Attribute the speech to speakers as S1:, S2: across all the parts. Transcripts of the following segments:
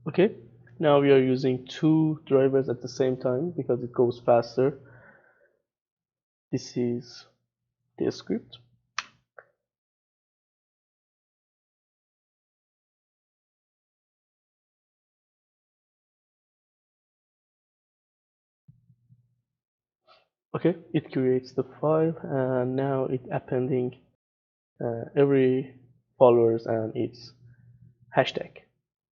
S1: Okay, now we are using two drivers at the same time because it goes faster. This is the script. Okay, it creates the file and now it appending every followers and its hashtag.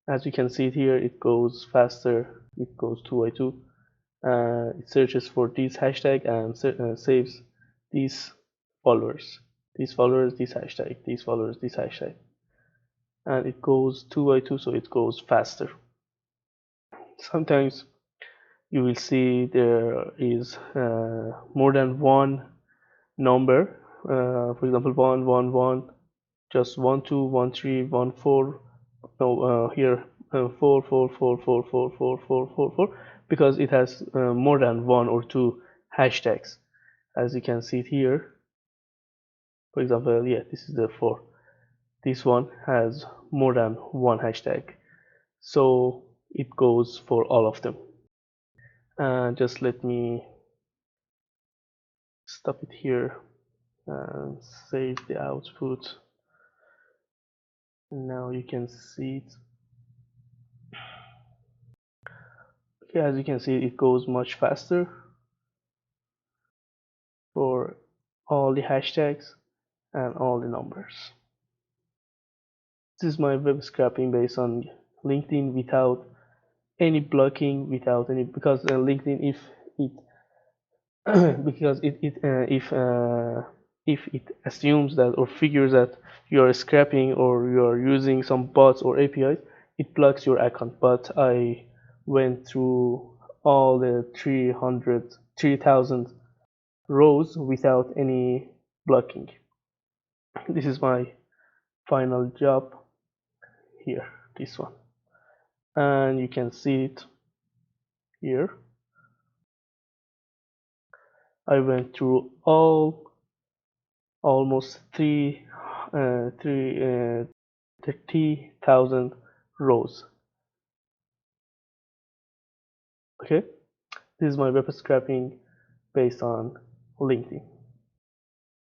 S1: As you can see it here, it goes faster. It goes 2 by 2. It searches for this hashtag and saves these followers. These followers, this hashtag, these followers, this hashtag. And it goes 2 by 2, so it goes faster. Sometimes you will see there is more than one number. For example, 111, just 121314. No, here 44444444, because it has more than one or two hashtags. As you can see it here, for example, yeah, this is the 4. This one has more than one hashtag, so it goes for all of them. And just let me stop it here and save the output. Now you can see it. Okay, as you can see, it goes much faster for all the hashtags and all the numbers. This is my web scraping based on LinkedIn without any blocking, without any, because LinkedIn, if it because if it assumes that or figures that you are scrapping or you are using some bots or APIs, it blocks your account. But I went through all the 3,000 rows without any blocking. This is my final job here, this one, and you can see it here. I went through almost 30,000 rows. Okay, this is my web scraping based on LinkedIn.